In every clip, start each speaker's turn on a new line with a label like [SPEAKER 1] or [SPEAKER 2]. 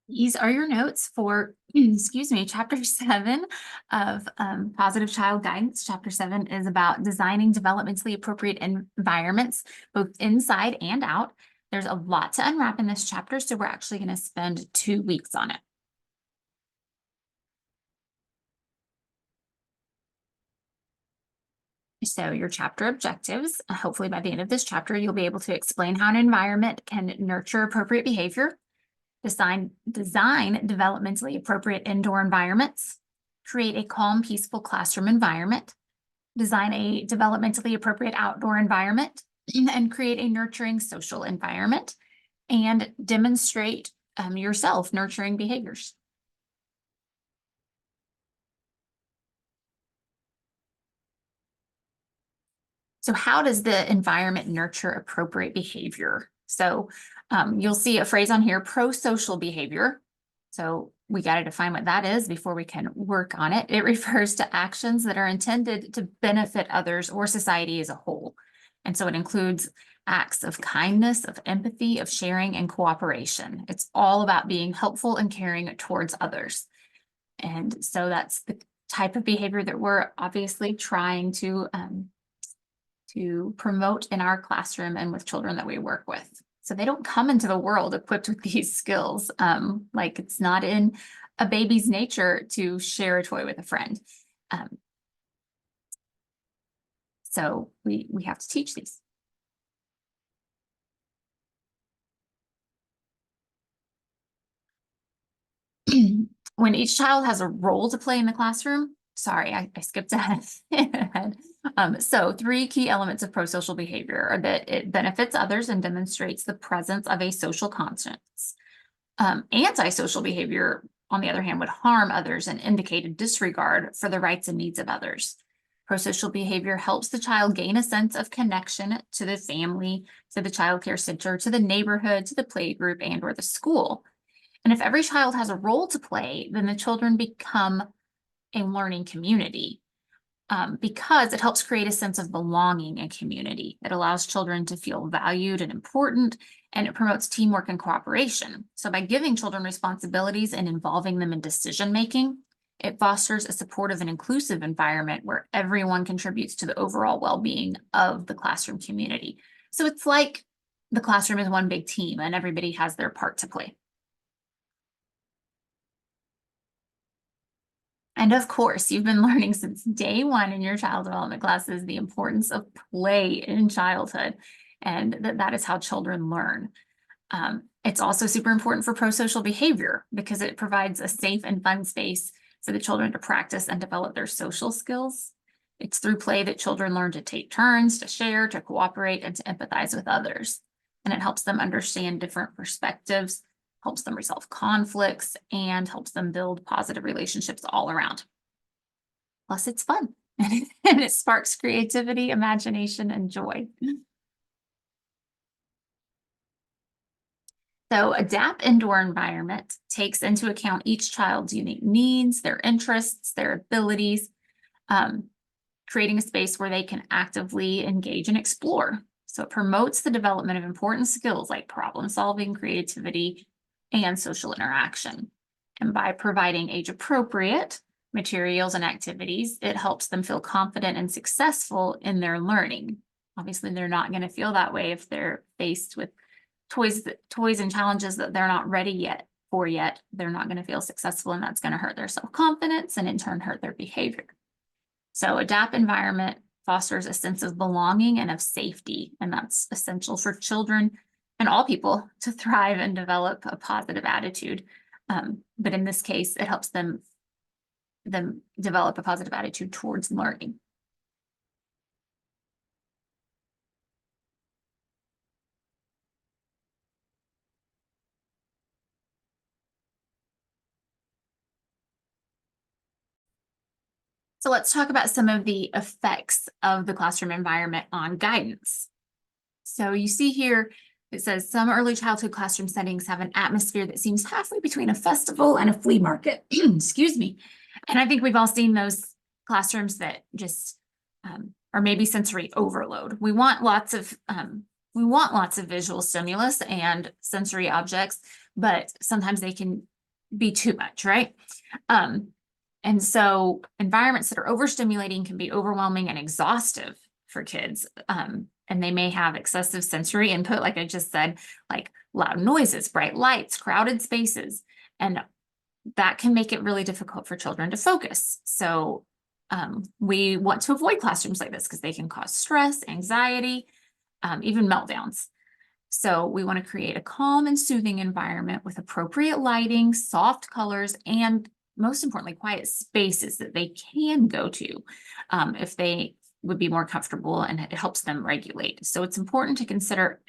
[SPEAKER 1] These are your notes for, excuse me, chapter 7 of Positive Child Guidance. Chapter 7 is about designing developmentally appropriate environments, both inside and out. There's a lot to unwrap in this chapter, so we're actually going to spend 2 weeks on it. So your chapter objectives, hopefully by the end of this chapter, you'll be able to explain how an environment can nurture appropriate behavior, design developmentally appropriate indoor environments, create a calm, peaceful classroom environment, design a developmentally appropriate outdoor environment, and create a nurturing social environment, and demonstrate yourself nurturing behaviors. So how does the environment nurture appropriate behavior? So you'll see a phrase on here, pro-social behavior. So we got to define what that is before we can work on it. It refers to actions that are intended to benefit others or society as a whole. And so it includes acts of kindness, of empathy, of sharing, and cooperation. It's all about being helpful and caring towards others. And so that's the type of behavior that we're obviously trying to promote in our classroom and with children that we work with. So they don't come into the world equipped with these skills. Like it's not in a baby's nature to share a toy with a friend. So we have to teach these. When each child has a role to play in the classroom, sorry, I skipped ahead. So 3 key elements of pro-social behavior are that it benefits others and demonstrates the presence of a social conscience. Antisocial behavior, on the other hand, would harm others and indicate a disregard for the rights and needs of others. Pro-social behavior helps the child gain a sense of connection to the family, to the child care center, to the neighborhood, to the play group, and or the school. And if every child has a role to play, then the children become a learning community because it helps create a sense of belonging and community. It allows children to feel valued and important, and it promotes teamwork and cooperation. So by giving children responsibilities and involving them in decision-making, it fosters a supportive and inclusive environment where everyone contributes to the overall well-being of the classroom community. So it's like the classroom is one big team and everybody has their part to play. And of course, you've been learning since day 1 in your child development classes the importance of play in childhood, and that is how children learn. It's also super important for pro-social behavior because it provides a safe and fun space for the children to practice and develop their social skills. It's through play that children learn to take turns, to share, to cooperate, and to empathize with others. And it helps them understand different perspectives, helps them resolve conflicts, and helps them build positive relationships all around. Plus, it's fun and it sparks creativity, imagination, and joy. So adapt indoor environment takes into account each child's unique needs, their interests, their abilities, creating a space where they can actively engage and explore. So it promotes the development of important skills like problem solving, creativity, and social interaction. And by providing age-appropriate materials and activities, it helps them feel confident and successful in their learning. Obviously, they're not going to feel that way if they're faced with toys and challenges that they're not ready yet. They're not going to feel successful, and that's going to hurt their self-confidence and in turn hurt their behavior. So adapt environment fosters a sense of belonging and of safety, and that's essential for children and all people to thrive and develop a positive attitude. But in this case, it helps them develop a positive attitude towards learning. So let's talk about some of the effects of the classroom environment on guidance. So you see here, it says some early childhood classroom settings have an atmosphere that seems halfway between a festival and a flea market. Excuse me. And I think we've all seen those classrooms that just are maybe sensory overload. We want lots of visual stimulus and sensory objects, but sometimes they can be too much, right? Um, and so environments that are overstimulating can be overwhelming and exhaustive for kids. And they may have excessive sensory input, like I just said, like loud noises, bright lights, crowded spaces. And that can make it really difficult for children to focus. So we want to avoid classrooms like this because they can cause stress, anxiety, even meltdowns. So we want to create a calm and soothing environment with appropriate lighting, soft colors, and most importantly, quiet spaces that they can go to if they would be more comfortable, and it helps them regulate. So it's important to consider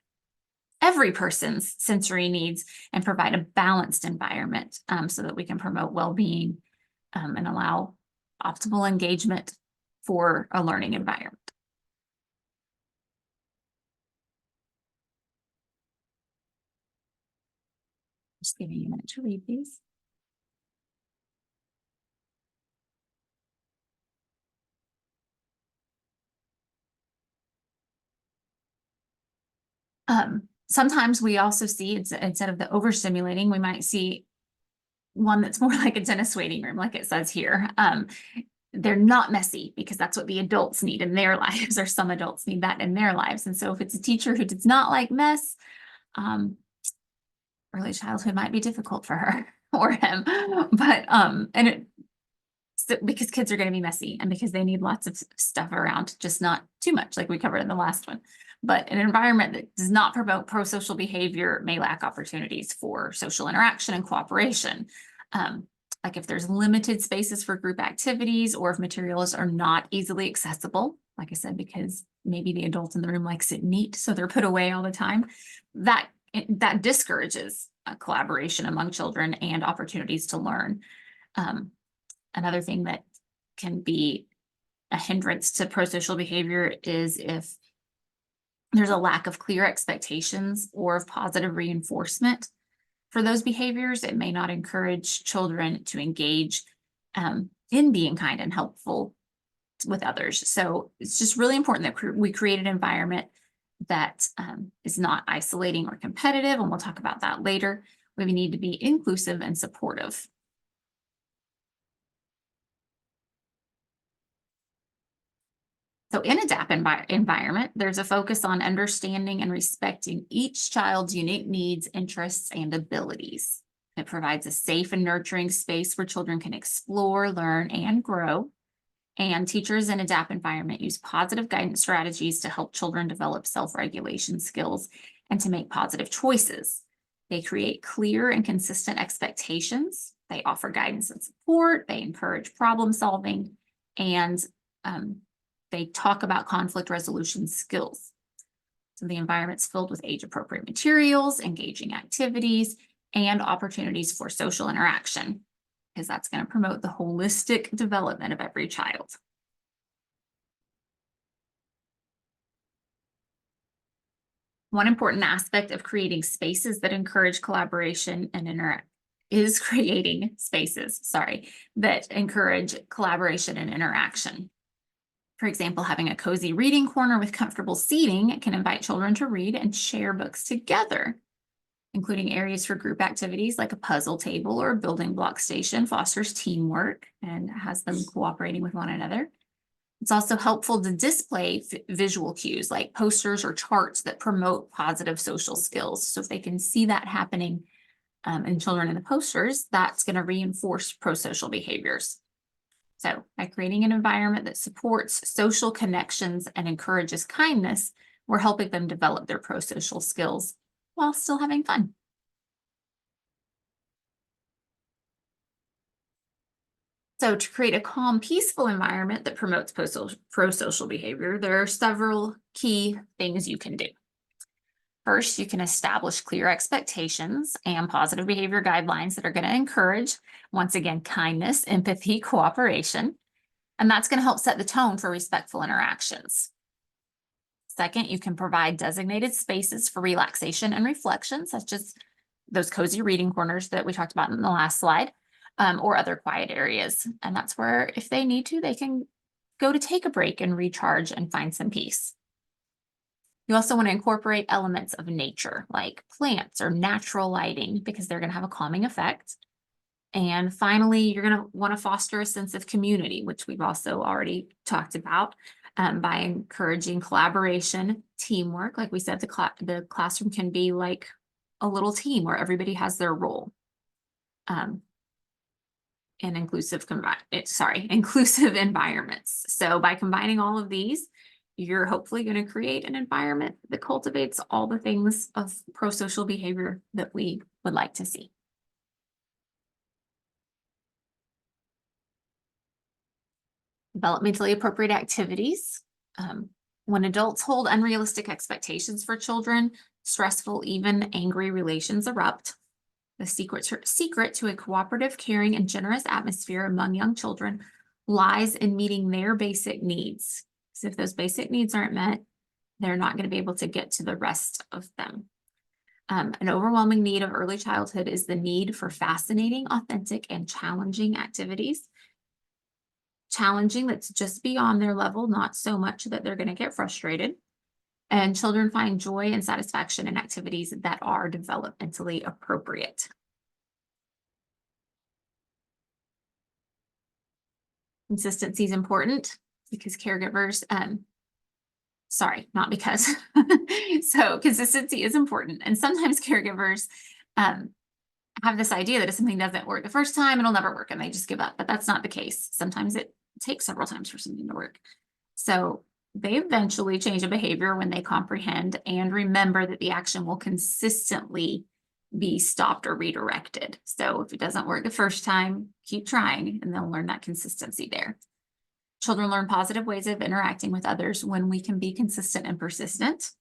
[SPEAKER 1] every person's sensory needs and provide a balanced environment so that we can promote well-being and allow optimal engagement for a learning environment. Just giving you a minute to read these. Sometimes we also see instead of the overstimulating, we might see one that's more like a dentist waiting room, like it says here. They're not messy because that's what the adults need in their lives, or some adults need that in their lives. And so if it's a teacher who does not like mess, early childhood might be difficult for her or him. But because kids are going to be messy and because they need lots of stuff around, just not too much, like we covered in the last one. But an environment that does not promote pro-social behavior may lack opportunities for social interaction and cooperation. Like if there's limited spaces for group activities, or if materials are not easily accessible, like I said, because maybe the adult in the room likes it neat, so they're put away all the time, that discourages collaboration among children and opportunities to learn. Another thing that can be a hindrance to pro-social behavior is if there's a lack of clear expectations or of positive reinforcement for those behaviors. It may not encourage children to engage in being kind and helpful with others. So it's just really important that we create an environment that is not isolating or competitive, and we'll talk about that later. We need to be inclusive and supportive. So in a DAP environment, there's a focus on understanding and respecting each child's unique needs, interests, and abilities. It provides a safe and nurturing space where children can explore, learn, and grow. And teachers in a DAP environment use positive guidance strategies to help children develop self-regulation skills and to make positive choices. They create clear and consistent expectations. They offer guidance and support. They encourage problem solving, and they talk about conflict resolution skills. So the environment's filled with age-appropriate materials, engaging activities, and opportunities for social interaction, because that's going to promote the holistic development of every child. One important aspect of creating spaces that encourage collaboration and creating spaces, that encourage collaboration and interaction. For example, having a cozy reading corner with comfortable seating can invite children to read and share books together. Including areas for group activities like a puzzle table or a building block station fosters teamwork and has them cooperating with one another. It's also helpful to display visual cues like posters or charts that promote positive social skills. So if they can see that happening in children in the posters, that's going to reinforce pro-social behaviors. So by creating an environment that supports social connections and encourages kindness, we're helping them develop their pro-social skills while still having fun. So to create a calm, peaceful environment that promotes pro-social behavior, there are several key things you can do. First, you can establish clear expectations and positive behavior guidelines that are going to encourage, once again, kindness, empathy, cooperation, and that's going to help set the tone for respectful interactions. Second, you can provide designated spaces for relaxation and reflection, such as those cozy reading corners that we talked about in the last slide, or other quiet areas. And that's where, if they need to, they can go to take a break and recharge and find some peace. You also want to incorporate elements of nature, like plants or natural lighting, because they're going to have a calming effect. And finally, you're going to want to foster a sense of community, which we've also already talked about, by encouraging collaboration, teamwork. Like we said, the classroom can be like a little team where everybody has their role. And inclusive environments. So by combining all of these, you're hopefully going to create an environment that cultivates all the things of pro-social behavior that we would like to see. Developmentally appropriate activities. When adults hold unrealistic expectations for children, stressful, even angry relations erupt. The secret to a cooperative, caring, and generous atmosphere among young children lies in meeting their basic needs. So if those basic needs aren't met, they're not going to be able to get to the rest of them. An overwhelming need of early childhood is the need for fascinating, authentic, and challenging activities. Challenging that's just beyond their level, not so much that they're going to get frustrated. And children find joy and satisfaction in activities that are developmentally appropriate. Consistency is important because caregivers, not because. So consistency is important. And sometimes caregivers have this idea that if something doesn't work the first time, it'll never work and they just give up. But that's not the case. Sometimes it takes several times for something to work. So they eventually change a behavior when they comprehend and remember that the action will consistently be stopped or redirected. So if it doesn't work the first time, keep trying and they'll learn that consistency there. Children learn positive ways of interacting with others when we can be consistent and persistent.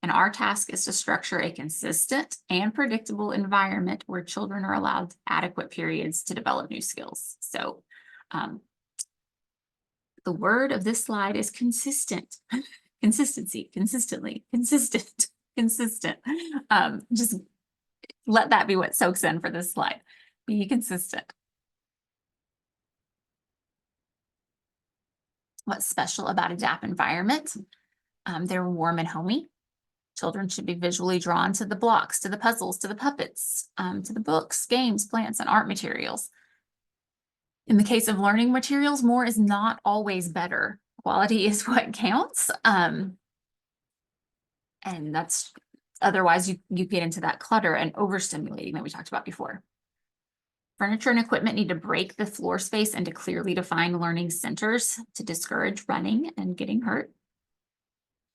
[SPEAKER 1] And our task is to structure a consistent and predictable environment where children are allowed adequate periods to develop new skills. So the word of this slide is consistent. Consistency, consistently, consistent, consistent. Just let that be what soaks in for this slide. Be consistent. What's special about a DAP environment? They're warm and homey. Children should be visually drawn to the blocks, to the puzzles, to the puppets, to the books, games, plants, and art materials. In the case of learning materials, more is not always better. Quality is what counts. And that's otherwise you get into that clutter and overstimulating that we talked about before. Furniture and equipment need to break the floor space into clearly defined learning centers to discourage running and getting hurt.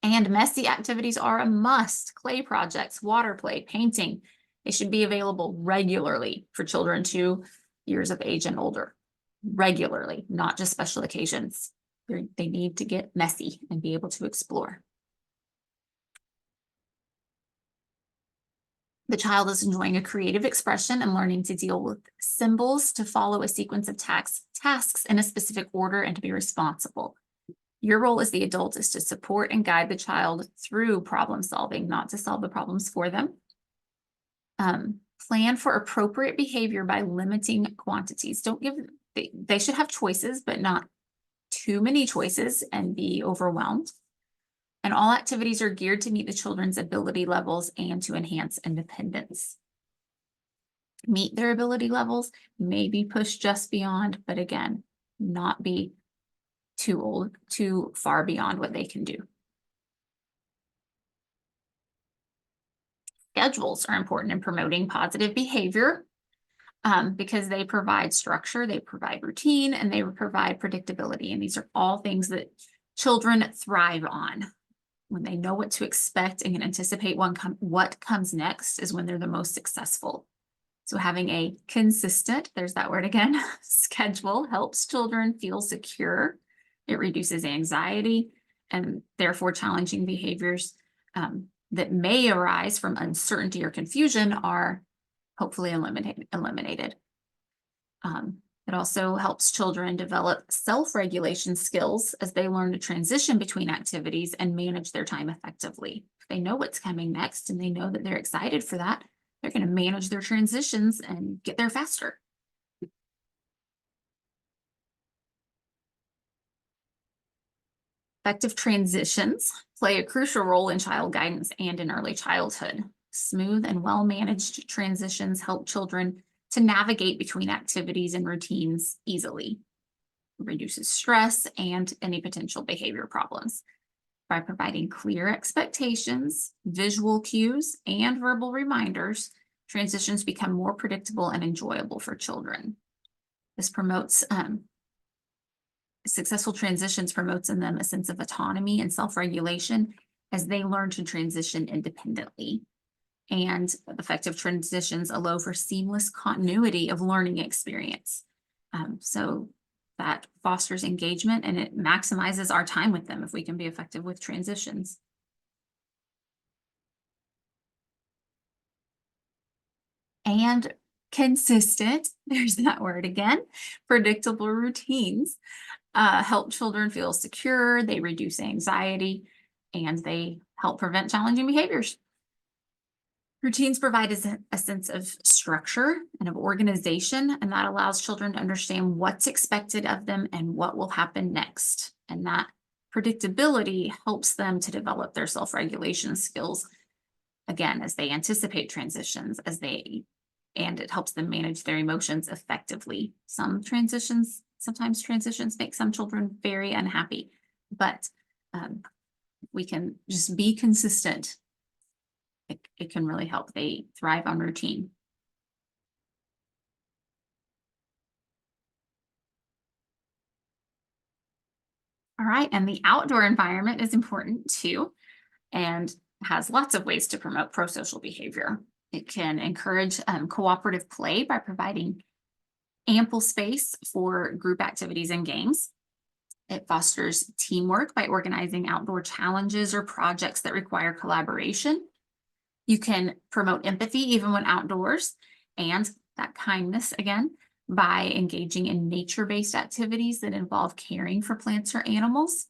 [SPEAKER 1] And messy activities are a must. Clay projects, water play, painting. They should be available regularly for children 2 years of age and older. Regularly, not just special occasions. They need to get messy and be able to explore. The child is enjoying a creative expression and learning to deal with symbols, to follow a sequence of tasks in a specific order, and to be responsible. Your role as the adult is to support and guide the child through problem solving, not to solve the problems for them. Plan for appropriate behavior by limiting quantities. They should have choices, but not too many choices and be overwhelmed. And all activities are geared to meet the children's ability levels and to enhance independence. Meet their ability levels, maybe push just beyond, but again, not be too far beyond what they can do. Schedules are important in promoting positive behavior because they provide structure, they provide routine, and they provide predictability. And these are all things that children thrive on. When they know what to expect and can anticipate what comes next is when they're the most successful. So having a consistent, there's that word again, schedule helps children feel secure. It reduces anxiety and therefore challenging behaviors that may arise from uncertainty or confusion are hopefully eliminated. It also helps children develop self-regulation skills as they learn to transition between activities and manage their time effectively. If they know what's coming next and they know that they're excited for that, they're going to manage their transitions and get there faster. Effective transitions play a crucial role in child guidance and in early childhood. Smooth and well-managed transitions help children to navigate between activities and routines easily. Reduces stress and any potential behavior problems. By providing clear expectations, visual cues, and verbal reminders, transitions become more predictable and enjoyable for children. This promotes successful transitions promotes in them a sense of autonomy and self-regulation as they learn to transition independently. And effective transitions allow for seamless continuity of learning experience. So that fosters engagement and it maximizes our time with them if we can be effective with transitions. And consistent, there's that word again, predictable routines help children feel secure, they reduce anxiety, and they help prevent challenging behaviors. Routines provide a sense of structure and of organization, and that allows children to understand what's expected of them and what will happen next. And that predictability helps them to develop their self-regulation skills, again, as they anticipate transitions, and it helps them manage their emotions effectively. Sometimes transitions make some children very unhappy, but we can just be consistent. It can really help. They thrive on routine. All right, and the outdoor environment is important too, and has lots of ways to promote pro-social behavior. It can encourage cooperative play by providing ample space for group activities and games. It fosters teamwork by organizing outdoor challenges or projects that require collaboration. You can promote empathy even when outdoors, and that kindness again by engaging in nature-based activities that involve caring for plants or animals.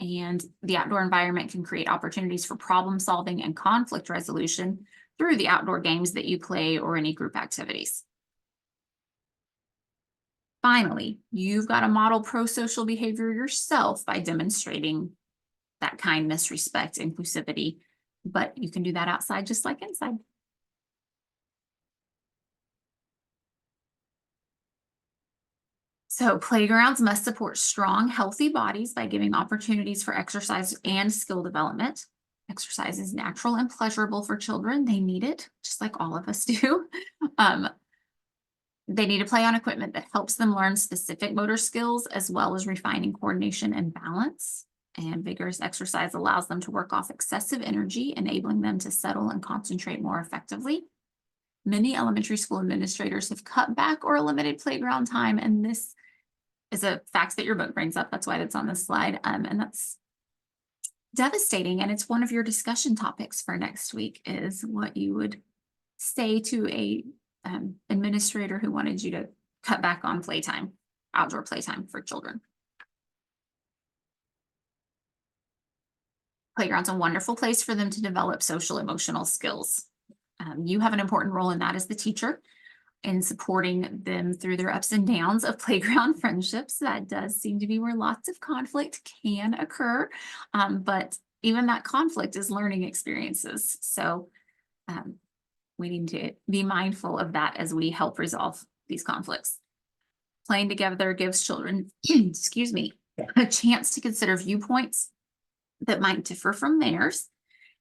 [SPEAKER 1] And the outdoor environment can create opportunities for problem solving and conflict resolution through the outdoor games that you play or any group activities. Finally, you've got to model pro-social behavior yourself by demonstrating that kindness, respect, inclusivity, but you can do that outside just like inside. So playgrounds must support strong, healthy bodies by giving opportunities for exercise and skill development. Exercise is natural and pleasurable for children. They need it, just like all of us do. Um, they need to play on equipment that helps them learn specific motor skills, as well as refining coordination and balance. And vigorous exercise allows them to work off excessive energy, enabling them to settle and concentrate more effectively. Many elementary school administrators have cut back or eliminated playground time, and this is a fact that your book brings up. That's why that's on this slide. And that's devastating. And it's one of your discussion topics for next week is what you would say to a administrator who wanted you to cut back on playtime, outdoor playtime for children. Playground's a wonderful place for them to develop social emotional skills. You have an important role in that as the teacher in supporting them through their ups and downs of playground friendships. That does seem to be where lots of conflict can occur, but even that conflict is learning experiences. So we need to be mindful of that as we help resolve these conflicts. Playing together gives children, excuse me, a chance to consider viewpoints that might differ from theirs.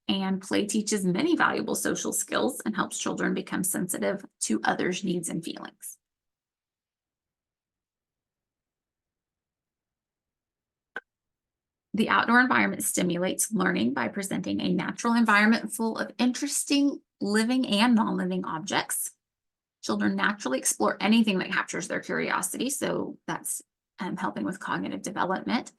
[SPEAKER 1] And play teaches many valuable social skills and helps children become sensitive to others' needs and feelings. The outdoor environment stimulates learning by presenting a natural environment full of interesting living and non-living objects. Children naturally explore anything that captures their curiosity, so that's helping with cognitive development.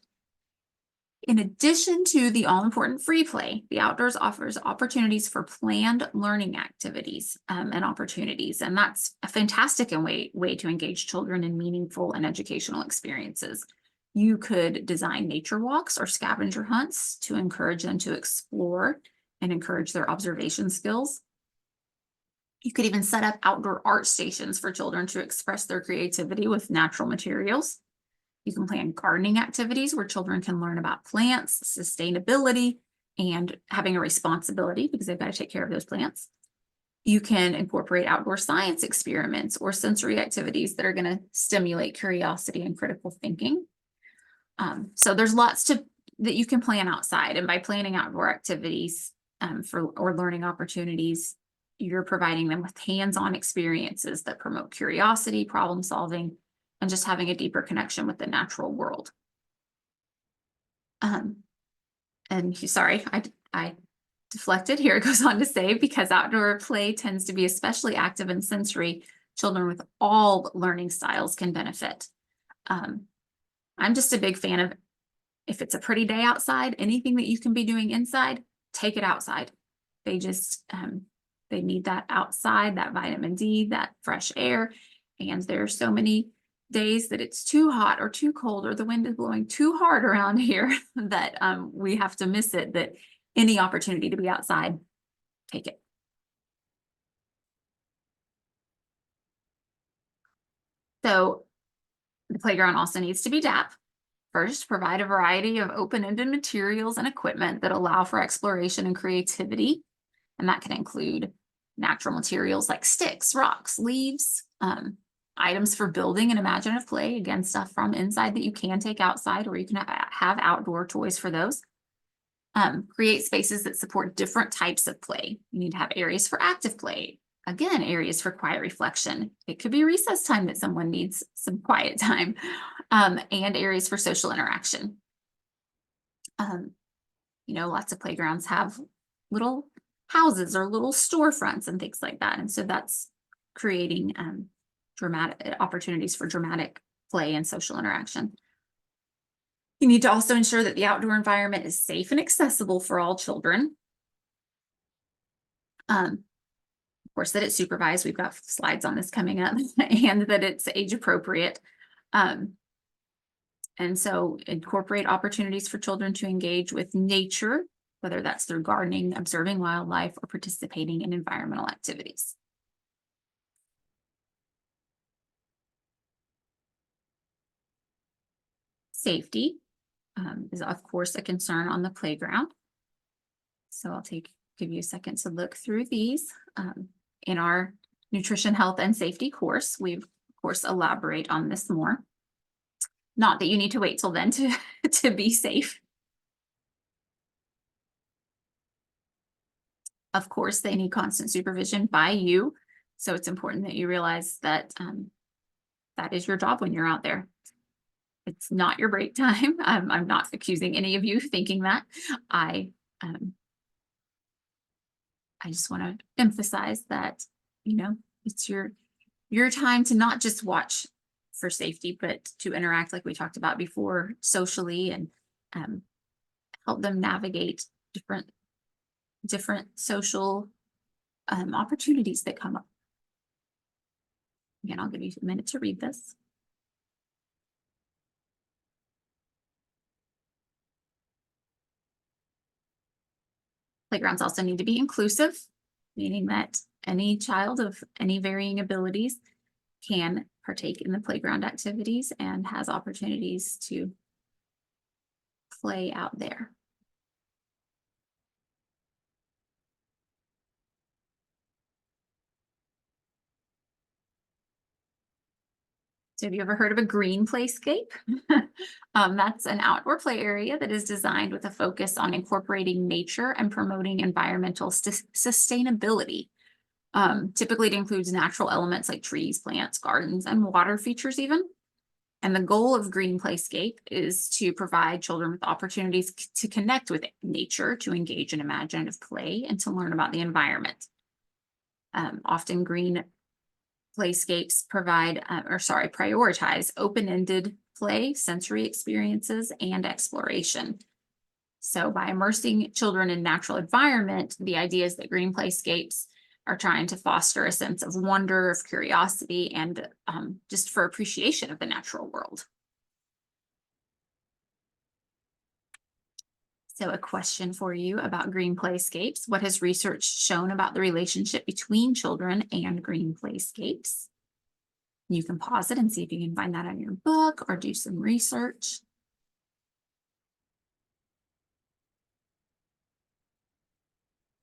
[SPEAKER 1] In addition to the all-important free play, the outdoors offers opportunities for planned learning activities and opportunities, and that's a fantastic way to engage children in meaningful and educational experiences. You could design nature walks or scavenger hunts to encourage them to explore and encourage their observation skills. You could even set up outdoor art stations for children to express their creativity with natural materials. You can plan gardening activities where children can learn about plants, sustainability, and having a responsibility because they've got to take care of those plants. You can incorporate outdoor science experiments or sensory activities that are going to stimulate curiosity and critical thinking. So there's lots that you can plan outside, and by planning outdoor activities or learning opportunities, you're providing them with hands-on experiences that promote curiosity, problem solving, and just having a deeper connection with the natural world. Sorry, I deflected. Here it goes on to say, because outdoor play tends to be especially active and sensory, children with all learning styles can benefit. I'm just a big fan of, if it's a pretty day outside, anything that you can be doing inside, take it outside. They just, they need that outside, that vitamin D, that fresh air. And there are so many days that it's too hot or too cold, or the wind is blowing too hard around here that we have to miss it, that any opportunity to be outside, take it. So the playground also needs to be DAP. First, provide a variety of open-ended materials and equipment that allow for exploration and creativity. And that can include natural materials like sticks, rocks, leaves, items for building and imaginative play. Again, stuff from inside that you can take outside, or you can have outdoor toys for those. Create spaces that support different types of play. You need to have areas for active play. Again, areas for quiet reflection. It could be recess time that someone needs some quiet time, and areas for social interaction. Lots of playgrounds have little houses or little storefronts and things like that. And so that's creating dramatic opportunities for dramatic play and social interaction. You need to also ensure that the outdoor environment is safe and accessible for all children. Of course, that it's supervised. We've got slides on this coming up, and that it's age appropriate. And so incorporate opportunities for children to engage with nature, whether that's through gardening, observing wildlife, or participating in environmental activities. Safety is, of course, a concern on the playground. So I'll give you a second to look through these. In our nutrition, health, and safety course, we, of course, elaborate on this more. Not that you need to wait till then to be safe. Of course, they need constant supervision by you. So it's important that you realize that that is your job when you're out there. It's not your break time. I'm not accusing any of you thinking that. I just want to emphasize that, it's your time to not just watch for safety, but to interact, like we talked about before, socially, and help them navigate different social opportunities that come up. Again, I'll give you a minute to read this. Playgrounds also need to be inclusive, meaning that any child of any varying abilities can partake in the playground activities and has opportunities to play out there. So have you ever heard of a green playscape? That's an outdoor play area that is designed with a focus on incorporating nature and promoting environmental sustainability. Typically, it includes natural elements like trees, plants, gardens, and water features even. And the goal of Green Playscape is to provide children with opportunities to connect with nature, to engage in imaginative play, and to learn about the environment. Often Green Playscapes prioritize open-ended play, sensory experiences, and exploration. So by immersing children in natural environment, the idea is that Green Playscapes are trying to foster a sense of wonder, of curiosity, and just for appreciation of the natural world. So a question for you about green playscapes. What has research shown about the relationship between children and green playscapes? You can pause it and see if you can find that on your book or do some research.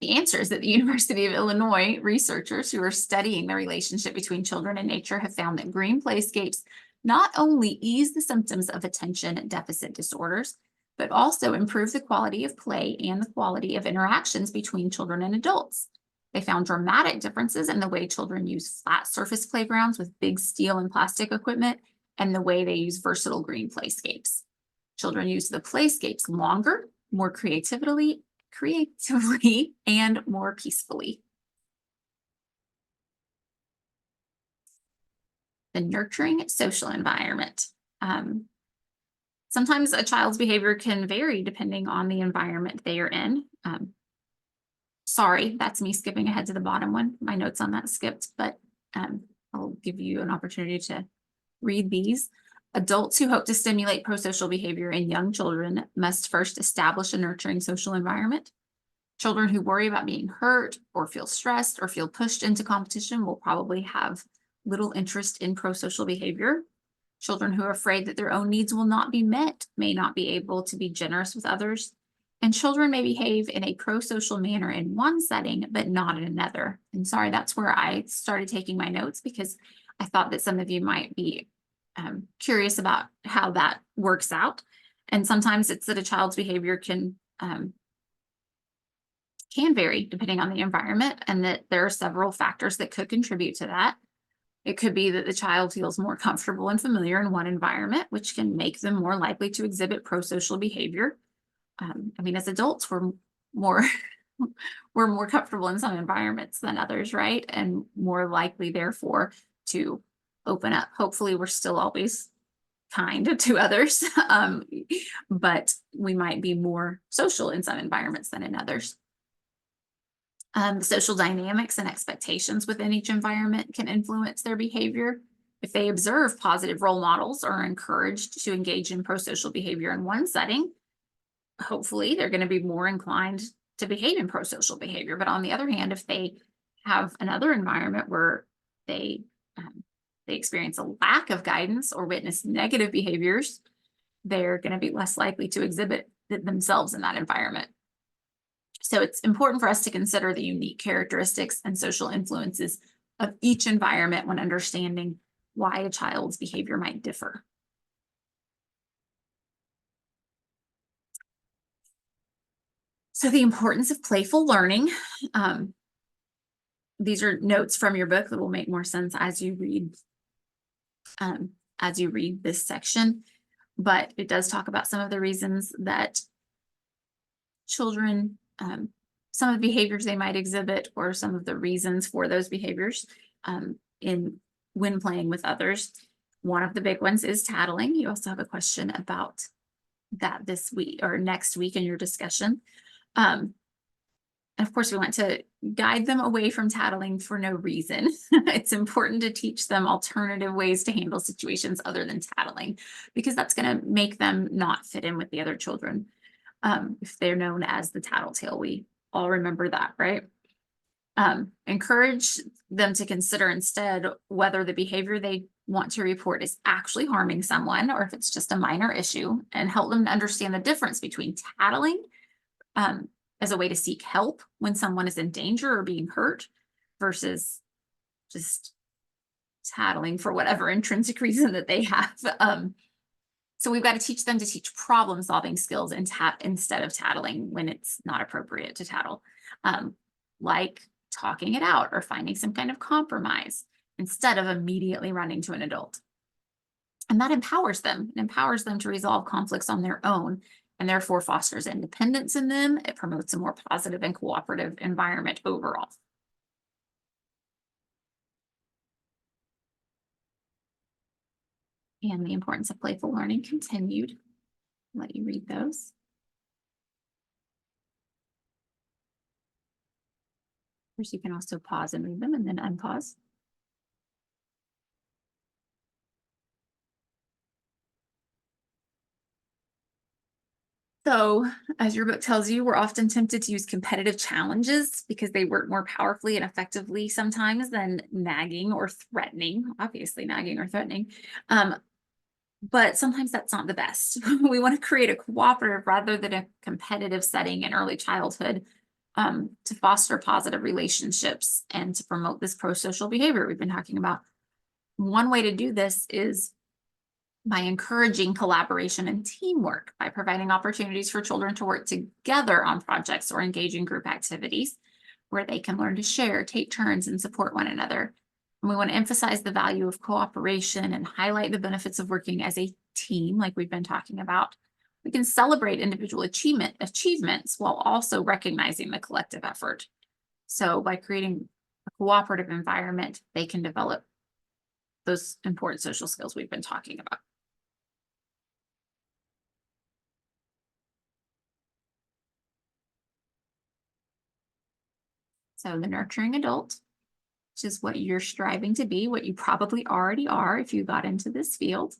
[SPEAKER 1] The answer is that the University of Illinois researchers who are studying the relationship between children and nature have found that green playscapes not only ease the symptoms of attention deficit disorders, but also improve the quality of play and the quality of interactions between children and adults. They found dramatic differences in the way children use flat surface playgrounds with big steel and plastic equipment and the way they use versatile green playscapes. Children use the playscapes longer, more creatively and more peacefully. The nurturing social environment. Sometimes a child's behavior can vary depending on the environment they are in. Sorry, that's me skipping ahead to the bottom one. My notes on that skipped, but I'll give you an opportunity to read these. Adults who hope to stimulate prosocial behavior in young children must first establish a nurturing social environment. Children who worry about being hurt or feel stressed or feel pushed into competition will probably have little interest in prosocial behavior. Children who are afraid that their own needs will not be met may not be able to be generous with others. And children may behave in a prosocial manner in one setting, but not in another. And sorry, that's where I started taking my notes because I thought that some of you might be curious about how that works out. And sometimes it's that a child's behavior can vary depending on the environment, and that there are several factors that could contribute to that. It could be that the child feels more comfortable and familiar in one environment, which can make them more likely to exhibit prosocial behavior. I mean, as adults, we're more we're more comfortable in some environments than others, right? And more likely, therefore, to open up. Hopefully, we're still always kind to others, but we might be more social in some environments than in others. The social dynamics and expectations within each environment can influence their behavior. If they observe positive role models or are encouraged to engage in prosocial behavior in one setting, hopefully they're going to be more inclined to behave in prosocial behavior. But on the other hand, if they have another environment where they experience a lack of guidance or witness negative behaviors, they're going to be less likely to exhibit themselves in that environment. So it's important for us to consider the unique characteristics and social influences of each environment when understanding why a child's behavior might differ. So the importance of playful learning. These are notes from your book that will make more sense as you read this section, but it does talk about some of the reasons that children, some of the behaviors they might exhibit, or some of the reasons for those behaviors when playing with others. One of the big ones is tattling. You also have a question about that this week or next week in your discussion. And of course, we want to guide them away from tattling for no reason. It's important to teach them alternative ways to handle situations other than tattling, because that's going to make them not fit in with the other children. If they're known as the tattletale, we all remember that, right? Encourage them to consider instead whether the behavior they want to report is actually harming someone or if it's just a minor issue, and help them to understand the difference between tattling as a way to seek help when someone is in danger or being hurt versus just tattling for whatever intrinsic reason that they have. So we've got to teach them to teach problem-solving skills instead of tattling when it's not appropriate to tattle, like talking it out or finding some kind of compromise instead of immediately running to an adult. And that empowers them. It empowers them to resolve conflicts on their own, and therefore fosters independence in them. It promotes a more positive and cooperative environment overall. And the importance of playful learning continued. I'll let you read those. Of course, you can also pause and read them and then unpause. So, as your book tells you, we're often tempted to use competitive challenges because they work more powerfully and effectively sometimes than nagging or threatening, obviously nagging or threatening. But sometimes that's not the best. We want to create a cooperative rather than a competitive setting in early childhood. to foster positive relationships and to promote this pro-social behavior we've been talking about. One way to do this is by encouraging collaboration and teamwork, by providing opportunities for children to work together on projects or engage in group activities where they can learn to share, take turns, and support one another. And we want to emphasize the value of cooperation and highlight the benefits of working as a team, like we've been talking about. We can celebrate individual achievements while also recognizing the collective effort. So by creating a cooperative environment, they can develop those important social skills we've been talking about. So the nurturing adult, which is what you're striving to be, what you probably already are if you got into this field.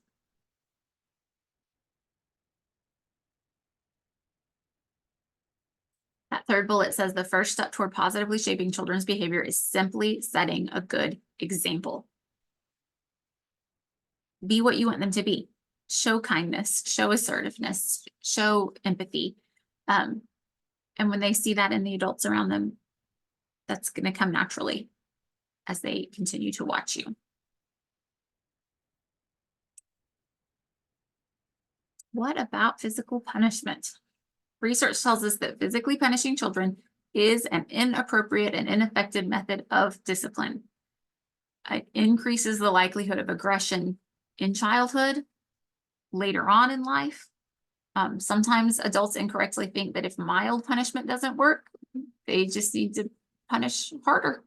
[SPEAKER 1] That third bullet says the first step toward positively shaping children's behavior is simply setting a good example. Be what you want them to be. Show kindness, show assertiveness, show empathy. And when they see that in the adults around them, that's going to come naturally as they continue to watch you. What about physical punishment? Research tells us that physically punishing children is an inappropriate and ineffective method of discipline. It increases the likelihood of aggression in childhood, later on in life. Sometimes adults incorrectly think that if mild punishment doesn't work, they just need to punish harder.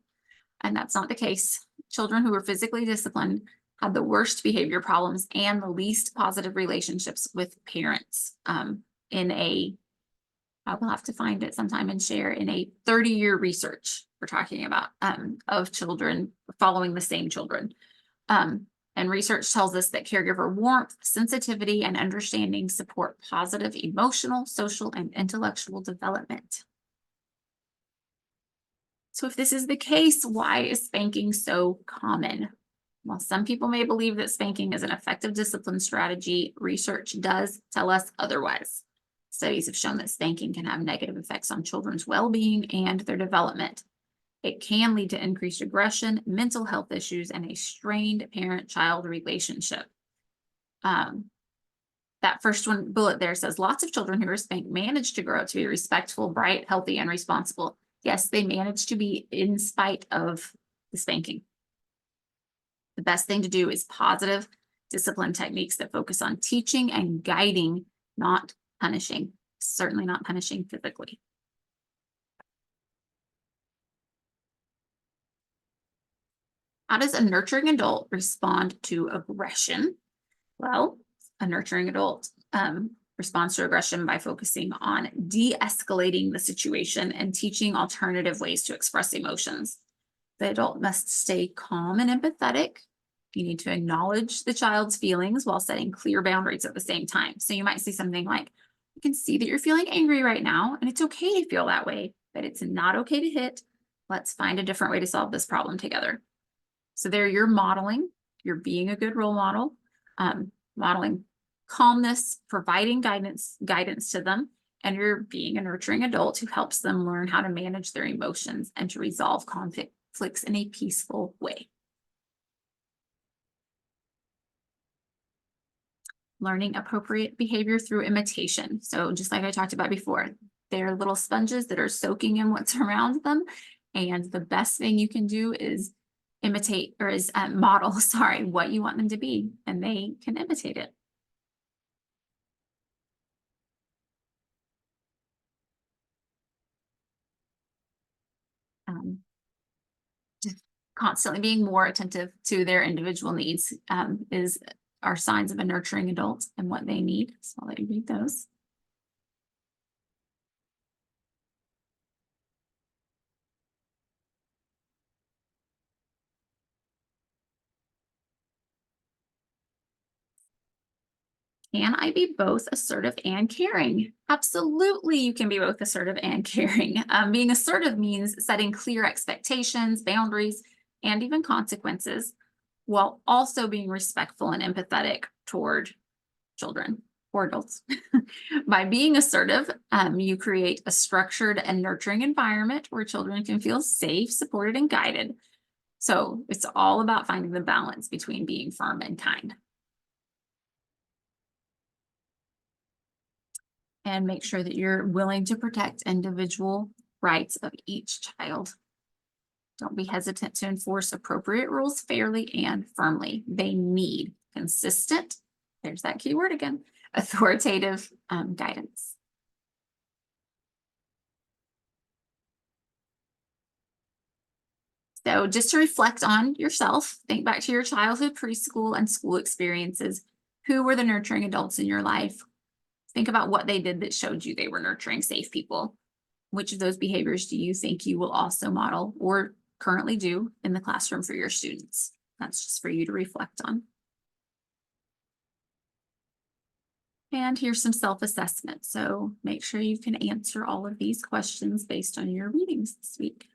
[SPEAKER 1] And that's not the case. Children who were physically disciplined had the worst behavior problems and the least positive relationships with parents. I will have to find it sometime and share in a 30-year research we're talking about of children following the same children. And research tells us that caregiver warmth, sensitivity, and understanding support positive emotional, social, and intellectual development. So if this is the case, why is spanking so common? While some people may believe that spanking is an effective discipline strategy, research does tell us otherwise. Studies have shown that spanking can have negative effects on children's well-being and their development. It can lead to increased aggression, mental health issues, and a strained parent-child relationship. That first one bullet there says lots of children who are spanked manage to grow up to be respectful, bright, healthy, and responsible. Yes, they manage to be in spite of the spanking. The best thing to do is positive discipline techniques that focus on teaching and guiding, not punishing, certainly not punishing physically. How does a nurturing adult respond to aggression? Well, a nurturing adult responds to aggression by focusing on de-escalating the situation and teaching alternative ways to express emotions. The adult must stay calm and empathetic. You need to acknowledge the child's feelings while setting clear boundaries at the same time. So you might say something like, you can see that you're feeling angry right now, and it's okay to feel that way, but it's not okay to hit. Let's find a different way to solve this problem together. So there you're modeling, you're being a good role model, modeling calmness, providing guidance to them, and you're being a nurturing adult who helps them learn how to manage their emotions and to resolve conflicts in a peaceful way. Learning appropriate behavior through imitation. So just like I talked about before, they're little sponges that are soaking in what's around them. And the best thing you can do is imitate or is model, what you want them to be, and they can imitate it. Just constantly being more attentive to their individual needs are signs of a nurturing adult and what they need. So I'll let you read those. Can I be both assertive and caring? Absolutely, you can be both assertive and caring. Being assertive means setting clear expectations, boundaries, and even consequences, while also being respectful and empathetic toward children. or adults. By being assertive, you create a structured and nurturing environment where children can feel safe, supported, and guided. So it's all about finding the balance between being firm and kind. And make sure that you're willing to protect individual rights of each child. Don't be hesitant to enforce appropriate rules fairly and firmly. They need consistent, there's that key word again, authoritative guidance. So just to reflect on yourself, think back to your childhood, preschool, and school experiences. Who were the nurturing adults in your life? Think about what they did that showed you they were nurturing, safe people. Which of those behaviors do you think you will also model or currently do in the classroom for your students? That's just for you to reflect on. And here's some self-assessment. So make sure you can answer all of these questions based on your readings this week.